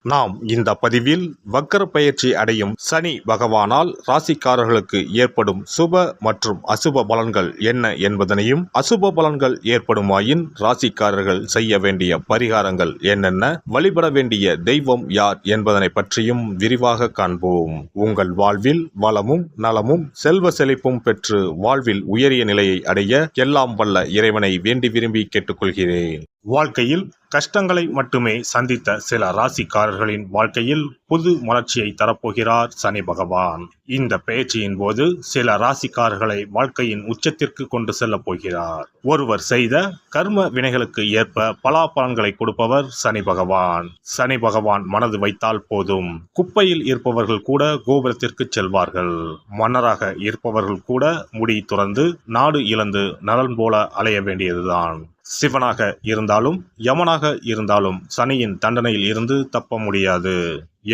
நாம் இந்த பதிவில் வக்கர பயிற்சி அடையும் சனி பகவானால் ராசிக்காரர்களுக்கு ஏற்படும் சுப மற்றும் அசுப பலன்கள் என்ன என்பதனையும், அசுப பலன்கள் ஏற்படுமாயின் ராசிக்காரர்கள் செய்ய வேண்டிய பரிகாரங்கள் என்னென்ன, வழிபட வேண்டிய தெய்வம் யார் என்பதனை பற்றியும் விரிவாக காண்போம். உங்கள் வாழ்வில் வளமும் நலமும் செல்வ செழிப்பும் பெற்று வாழ்வில் உயரிய நிலையை அடைய எல்லாம் வல்ல இறைவனை வேண்டி விரும்பி கேட்டுக்கொள்கிறேன். வாழ்க்கையில் கஷ்டங்களை மட்டுமே சந்தித்த சில ராசிக்காரர்களின் வாழ்க்கையில் புது மலர்ச்சியை தரப்போகிறார் சனி பகவான். இந்த பெயர்ச்சியின் போது சில ராசிக்காரர்களை வாழ்க்கையின் உச்சத்திற்கு கொண்டு செல்ல போகிறார். ஒருவர் செய்த கர்ம வினைகளுக்கு ஏற்ப பலாபலன்களை கொடுப்பவர் சனி பகவான். சனி பகவான் மனது வைத்தால் போதும், குப்பையில் இருப்பவர்கள் கூட கோபுரத்திற்கு செல்வார்கள். மன்னராக இருப்பவர்கள் கூட முடி துறந்து நாடு இழந்து நலன் போல அலைய வேண்டியதுதான். சிவனாக இருந்தாலும் யமனாக இருந்தாலும் சனியின் தண்டனையில் இருந்து தப்ப முடியாது.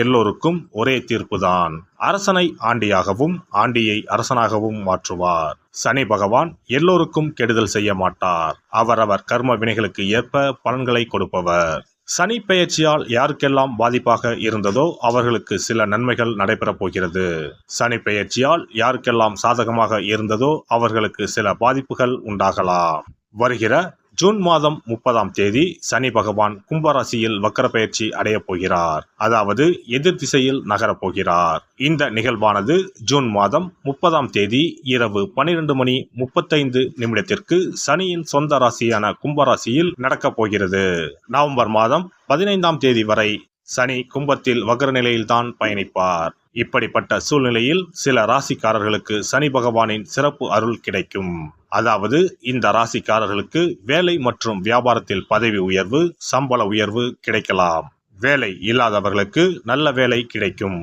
எல்லோருக்கும் ஒரே தீர்ப்புதான். அரசனை ஆண்டியாகவும் ஆண்டியை அரசனாகவும் மாற்றுவார். சனி பகவான் எல்லோருக்கும் கெடுதல் செய்ய மாட்டார். அவரவர் கர்ம வினைகளுக்கு ஏற்ப பலன்களை கொடுப்பவர். சனி பெயர்ச்சியால் யாருக்கெல்லாம் பாதிப்பாக இருந்ததோ அவர்களுக்கு சில நன்மைகள் நடைபெறப் போகிறது. சனி பெயர்ச்சியால் யாருக்கெல்லாம் சாதகமாக இருந்ததோ அவர்களுக்கு சில பாதிப்புகள் உண்டாகலாம். வருகிற ஜூன் மாதம் 30ஆம் தேதி சனி பகவான் கும்பராசியில் வக்கர பயிற்சி அடையப் போகிறார். அதாவது எதிர் திசையில் நகரப் போகிறார். இந்த நிகழ்வானது ஜூன் மாதம் 30ஆம் தேதி இரவு 12:35 சனியின் சொந்த ராசியான கும்பராசியில் நடக்கப் போகிறது. நவம்பர் மாதம் 15ஆம் தேதி வரை சனி கும்பத்தில் வக்ர நிலையில்தான் பயணிப்பார். இப்படிப்பட்ட சூழ்நிலையில் சில ராசிக்காரர்களுக்கு சனி பகவானின் சிறப்பு அருள் கிடைக்கும். அதாவது இந்த ராசிக்காரர்களுக்கு வேலை மற்றும் வியாபாரத்தில் பதவி உயர்வு, சம்பள உயர்வு கிடைக்கலாம். வேலை இல்லாதவர்களுக்கு நல்ல வேலை கிடைக்கும்.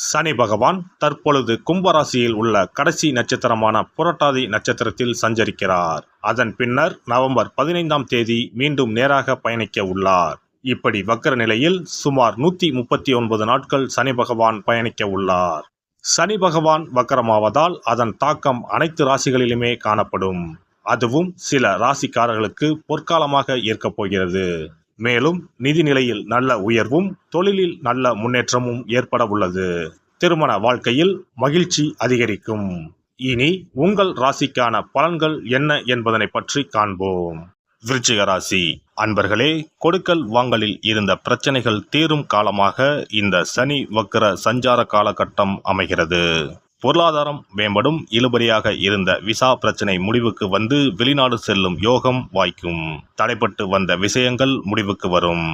சனி பகவான் தற்பொழுது கும்பராசியில் உள்ள கடைசி நட்சத்திரமான புரட்டாதி நட்சத்திரத்தில் சஞ்சரிக்கிறார். அதன் பின்னர் நவம்பர் 15ஆம் தேதி மீண்டும் நேராக பயணிக்க உள்ளார். இப்படி வக்கர நிலையில் சுமார் 139 நாட்கள் சனி பகவான் பயணிக்க உள்ளார். சனி பகவான் வக்கரமாவதால் அதன் தாக்கம் அனைத்து ராசிகளிலுமே காணப்படும். அதுவும் சில ராசிக்காரர்களுக்கு பொற்காலமாக இருக்கப் போகிறது. மேலும் நிதி நிலையில் நல்ல உயர்வும் தொழிலில் நல்ல முன்னேற்றமும் ஏற்பட உள்ளது. திருமண வாழ்க்கையில் மகிழ்ச்சி அதிகரிக்கும். இனி உங்கள் ராசிக்கான பலன்கள் என்ன என்பதனை பற்றி காண்போம். விருச்சிக ராசி அன்பர்களே, கொடுக்கல் வாங்கலில் இருந்த பிரச்சனைகள் தீரும் காலமாக இந்த சனி வக்கர சஞ்சார காலகட்டம் அமைகிறது. பொருளாதாரம் மேம்படும். இழுபறியாக இருந்த விசா பிரச்சனை முடிவுக்கு வந்து வெளிநாடு செல்லும் யோகம் வாய்க்கும். தடைப்பட்டு வந்த விஷயங்கள் முடிவுக்கு வரும்.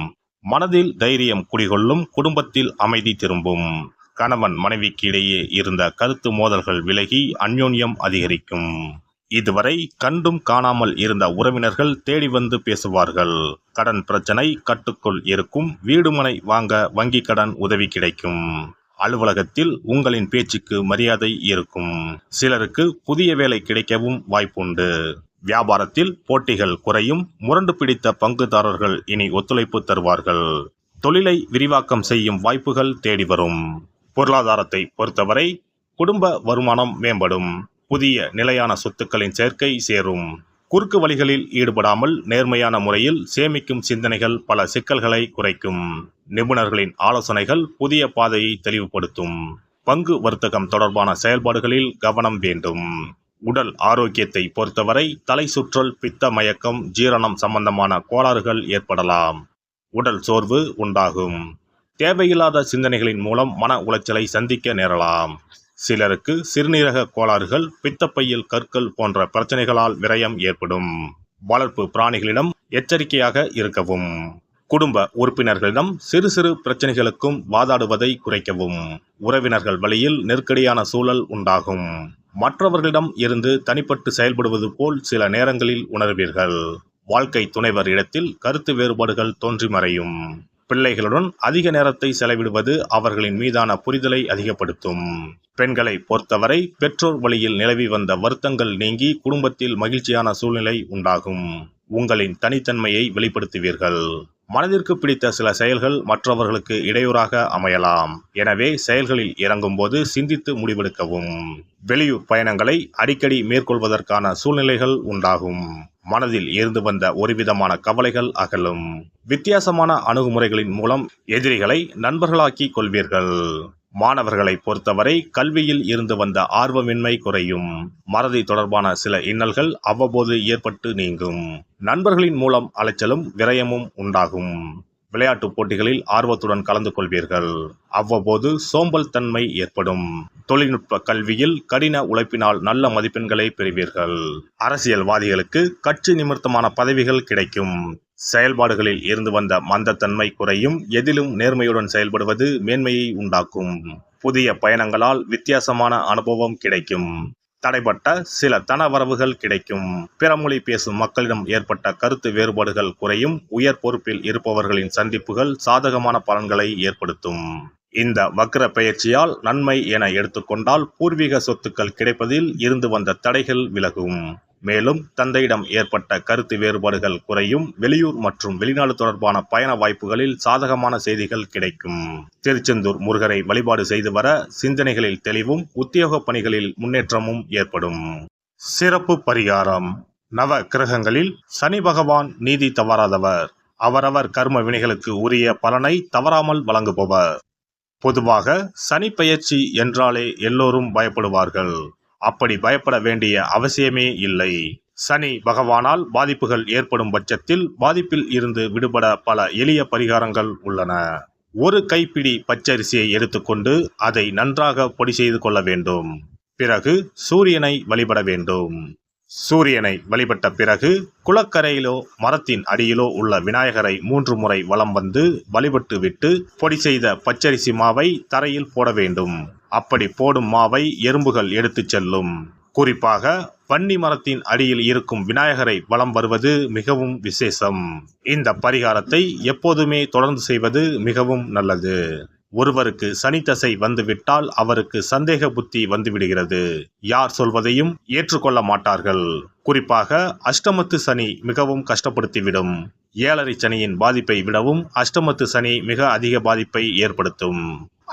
மனதில் தைரியம் குடிகொள்ளும். குடும்பத்தில் அமைதி திரும்பும். கணவன் மனைவிக்கு இடையே இருந்த கருத்து மோதல்கள் விலகி அந்யோன்யம் அதிகரிக்கும். இதுவரை கண்டும் காணாமல் இருந்த உறவினர்கள் தேடி வந்து பேசுவார்கள். கடன் பிரச்சனை கட்டுக்குள் இருக்கும். வீடுமனை வாங்க வங்கி கடன் உதவி கிடைக்கும். அலுவலகத்தில் உங்களின் பேச்சுக்கு மரியாதை இருக்கும். சிலருக்கு புதிய வேலை கிடைக்கவும் வாய்ப்புண்டு. வியாபாரத்தில் போட்டிகள் குறையும். முரண்டு பிடித்த பங்குதாரர்கள் இனி ஒத்துழைப்பு தருவார்கள். தொழிலை விரிவாக்கம் செய்யும் வாய்ப்புகள் தேடி வரும். பொருளாதாரத்தை பொறுத்தவரை குடும்ப வருமானம் மேம்படும். புதிய நிலையான சொத்துக்களின் சேர்க்கை சேரும். குறுக்கு வழிகளில் ஈடுபடாமல் நேர்மையான முறையில் சேமிக்கும் சிந்தனைகள் பல சிக்கல்களை குறைக்கும். நிபுணர்களின் ஆலோசனைகள் புதிய பாதையை தெளிவுபடுத்தும். பங்கு வர்த்தகம் தொடர்பான செயல்பாடுகளில் கவனம் வேண்டும். உடல் ஆரோக்கியத்தை பொறுத்தவரை தலை சுற்றல், பித்த மயக்கம், ஜீரணம் சம்பந்தமான கோளாறுகள் ஏற்படலாம். உடல் சோர்வு உண்டாகும். தேவையில்லாத சிந்தனைகளின் மூலம் மன உளைச்சலை சந்திக்க நேரலாம். சிலருக்கு சிறுநீரக கோளாறுகள், பித்தப்பையில் கற்கள் போன்ற பிரச்சனைகளால் விரயம் ஏற்படும். வளர்ப்பு பிராணிகளிடம் எச்சரிக்கையாக இருக்கவும். குடும்ப உறுப்பினர்களிடம் சிறு சிறு பிரச்சனைகளுக்கும் வாதாடுவதை குறைக்கவும். உறவினர்கள் வழியில் நெருக்கடியான சூழல் உண்டாகும். மற்றவர்களிடம் இருந்து தனிப்பட்டு செயல்படுவது போல் சில நேரங்களில் உணர்வீர்கள். வாழ்க்கை துணைவர் இடத்தில் கருத்து வேறுபாடுகள் தோன்றி மறையும். பிள்ளைகளுடன் அதிக நேரத்தை செலவிடுவது அவர்களின் மீதான புரிதலை அதிகப்படுத்தும். பெண்களை பொறுத்தவரை பெற்றோர் வழியில் நிலவி வந்த வருத்தங்கள் நீங்கி குடும்பத்தில் மகிழ்ச்சியான சூழ்நிலை உண்டாகும். உங்களின் தனித்தன்மையை வெளிப்படுத்துவீர்கள். மனதிற்கு பிடித்த சில செயல்கள் மற்றவர்களுக்கு இடையூறாக அமையலாம். எனவே செயல்களில் இறங்கும்போது சிந்தித்து முடிவெடுக்கவும். வெளியூர் பயணங்களை அடிக்கடி மேற்கொள்வதற்கான சூழ்நிலைகள் உண்டாகும். மனதில் இருந்து வந்த ஒருவிதமான கவலைகள் அகலும். வித்தியாசமான அணுகுமுறைகளின் மூலம் எதிரிகளை நண்பர்களாக்கிக் கொள்வீர்கள். மாணவர்களை பொறுத்தவரை கல்வியில் இருந்து வந்த ஆர்வமின்மை குறையும். மறதி தொடர்பான சில இன்னல்கள் அவ்வப்போது ஏற்பட்டு நீங்கும். நண்பர்களின் மூலம் அலைச்சலும் விரயமும் உண்டாகும். விளையாட்டுப் போட்டிகளில் ஆர்வத்துடன் கலந்து கொள்வீர்கள். அவ்வப்போது சோம்பல் தன்மை ஏற்படும். தொழில்நுட்ப கல்வியில் கடின உழைப்பினால் நல்ல மதிப்பெண்களை பெறுவீர்கள். அரசியல்வாதிகளுக்கு கட்சி நிமித்தமான பதவிகள் கிடைக்கும். செயல்பாடுகளில் இருந்து வந்த மந்தத்தன்மை குறையும். எதிலும் நேர்மையுடன் செயல்படுவது மேன்மையை உண்டாக்கும். புதிய பயணங்களால் வித்தியாசமான அனுபவம் கிடைக்கும். தடைப்பட்ட சில தனவரவுகள் கிடைக்கும். பிற மொழி பேசும் மக்களிடம் ஏற்பட்ட கருத்து வேறுபாடுகள் குறையும். உயர் பொறுப்பில் இருப்பவர்களின் சந்திப்புகள் சாதகமான பலன்களை ஏற்படுத்தும். இந்த வக்ர பெயர்ச்சியால் நன்மை என எடுத்துக்கொண்டால் பூர்வீக சொத்துக்கள் கிடைப்பதில் இருந்து வந்த தடைகள் விலகும். மேலும் தந்தையிடம் ஏற்பட்ட கருத்து வேறுபாடுகள் குறையும். வெளியூர் மற்றும் வெளிநாடு தொடர்பான பயண வாய்ப்புகளில் சாதகமான செய்திகள் கிடைக்கும். திருச்செந்தூர் முருகரை வழிபாடு செய்து வர சிந்தனைகளில் தெளிவும் உத்தியோக பணிகளில் முன்னேற்றமும் ஏற்படும். சிறப்பு பரிகாரம். நவ கிரகங்களில் சனி பகவான் நீதி தவறாதவர். அவரவர் கர்ம வினைகளுக்கு உரிய பலனை தவறாமல் வழங்குபவர். பொதுவாக சனி பெயர்ச்சி என்றாலே எல்லோரும் பயப்படுவார்கள். அப்படி பயப்பட வேண்டிய அவசியமே இல்லை. சனி பகவானால் பாதிப்புகள் ஏற்படும் பட்சத்தில் பாதிப்பில் இருந்து விடுபட பல எளிய பரிகாரங்கள் உள்ளன. ஒரு கைப்பிடி பச்சரிசியை எடுத்துக்கொண்டு அதை நன்றாக பொடி செய்து கொள்ள வேண்டும். பிறகு சூரியனை வழிபட வேண்டும். சூரியனை வழிபட்ட பிறகு குளக்கரையிலோ மரத்தின் அடியிலோ உள்ள விநாயகரை 3 முறை வலம் வந்து வழிபட்டு விட்டு பொடி செய்த பச்சரிசி மாவை தரையில் போட வேண்டும். அப்படி போடும் மாவை எறும்புகள் எடுத்துச் செல்லும். குறிப்பாக வன்னி மரத்தின் அடியில் இருக்கும் விநாயகரை வலம் வருவது மிகவும் விசேஷம். இந்த பரிகாரத்தை எப்போதுமே தொடர்ந்து செய்வது மிகவும் நல்லது. ஒருவருக்கு சனி தசை வந்துவிட்டால் அவருக்கு சந்தேக புத்தி வந்துவிடுகிறது. யார் சொல்வதையும் ஏற்றுக்கொள்ள மாட்டார்கள். குறிப்பாக அஷ்டமத்து சனி மிகவும் கஷ்டப்படுத்திவிடும். 7.5 சனியின் பாதிப்பை விடவும் அஷ்டமத்து சனி மிக அதிக பாதிப்பை ஏற்படுத்தும்.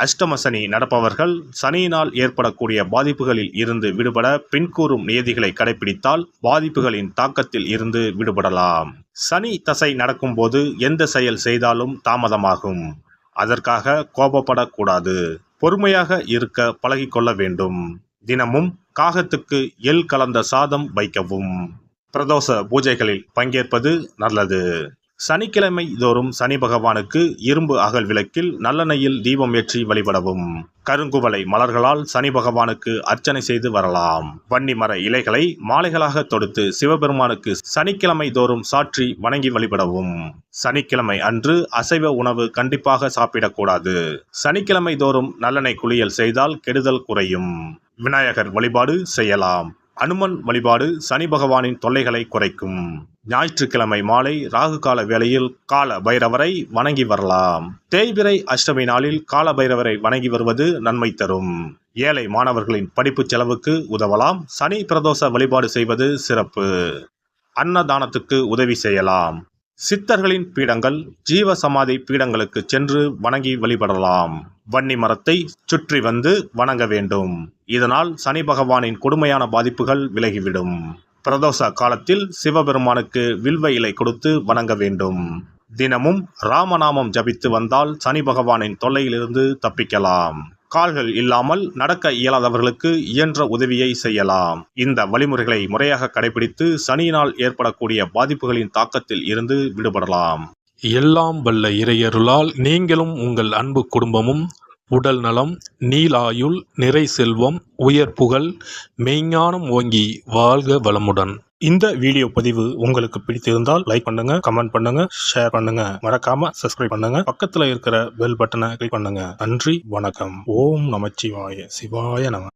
அஷ்டம சனி நடப்பவர்கள் சனியினால் ஏற்படக்கூடிய பாதிப்புகளில் இருந்து விடுபட பின்கூறும் நியதிகளை கடைபிடித்தால் பாதிப்புகளின் தாக்கத்தில் இருந்து விடுபடலாம். சனி தசை நடக்கும்போது எந்த செயல் செய்தாலும் தாமதமாகும். அதற்காக கோபப்படக்கூடாது. பொறுமையாக இருக்க பழகிக்கொள்ள வேண்டும். தினமும் காகத்துக்கு எள் கலந்த சாதம் வைக்கவும். பிரதோஷ பூஜைகளில் பங்கேற்பது நல்லது. சனிக்கிழமை தோறும் சனி பகவானுக்கு இரும்பு அகல் விளக்கில் நல்லெண்ணெயில் தீபம் ஏற்றி வழிபடவும். கருங்குவளை மலர்களால் சனி பகவானுக்கு அர்ச்சனை செய்து வரலாம். வன்னி மர இலைகளை மாலைகளாக தொடுத்து சிவபெருமானுக்கு சனிக்கிழமை தோறும் சாற்றி வணங்கி வழிபடவும். சனிக்கிழமை அன்று அசைவ உணவு கண்டிப்பாக சாப்பிடக்கூடாது. சனிக்கிழமை தோறும் நல்லெண்ணெய் குளியல் செய்தால் கெடுதல் குறையும். விநாயகர் வழிபாடு செய்யலாம். அனுமன் வழிபாடு சனி பகவானின் தொல்லைகளை குறைக்கும். ஞாயிற்றுக்கிழமை மாலை ராகு கால வேளையில் கால பைரவரை வணங்கி வரலாம். தேய்பிறை அஷ்டமி நாளில் கால பைரவரை வணங்கி வருவது நன்மை தரும். ஏழை மாணவர்களின் படிப்பு செலவுக்கு உதவலாம். சனி பிரதோஷ வழிபாடு செய்வது சிறப்பு. அன்னதானத்துக்கு உதவி செய்யலாம். சித்தர்களின் பீடங்கள் ஜீவ சமாதி பீடங்களுக்கு சென்று வணங்கி வழிபடலாம். வன்னி மரத்தை சுற்றி வந்து வணங்க வேண்டும். இதனால் சனி பகவானின் கொடுமையான பாதிப்புகள் விலகிவிடும். பிரதோஷ காலத்தில் சிவபெருமானுக்கு வில்வ இலை கொடுத்து வணங்க வேண்டும். தினமும் ராமநாமம் ஜபித்து வந்தால் சனி பகவானின் தொல்லையிலிருந்து தப்பிக்கலாம். கால்கள் இல்லாமல் நடக்க இயலாதவர்களுக்கு இயன்ற உதவியை செய்யலாம். இந்த வழிமுறைகளை முறையாக கடைபிடித்து சனியினால் ஏற்படக்கூடிய பாதிப்புகளின் தாக்கத்தில் இருந்து விடுபடலாம். எல்லாம் வல்ல இறையருளால் நீங்களும் உங்கள் அன்பு குடும்பமும் உடல் நலம், நீலாயுள், நிறை செல்வம், உயர் புகழ், மெய்ஞானம் ஓங்கி வாழ்க வளமுடன். இந்த வீடியோ பதிவு உங்களுக்கு பிடித்திருந்தால் லைக் பண்ணுங்க, கமெண்ட் பண்ணுங்க, ஷேர் பண்ணுங்க. மறக்காம சப்ஸ்கிரைப் பண்ணுங்க. பக்கத்துல இருக்கிற பெல் பட்டனை கிளிக் பண்ணுங்க. நன்றி, வணக்கம். ஓம் நமச்சிவாய. சிவாய நம.